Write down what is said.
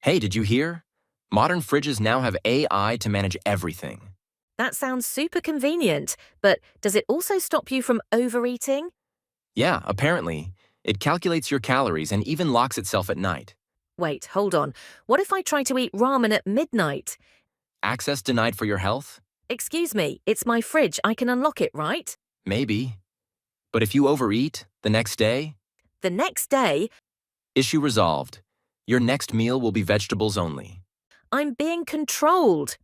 Hey, did you hear? Modern fridges now have AI to manage everything. That sounds super convenient, but does it also stop you from overeating? Yeah, apparently. It calculates your calories and even locks itself at night. Wait, hold on. What if I try to eat ramen at midnight? Access denied for your health? Excuse me, it's my fridge. I can unlock it, right? Maybe. But if you overeat, the next day, The next day, issue resolved. Your next meal will be vegetables only. I'm being controlled.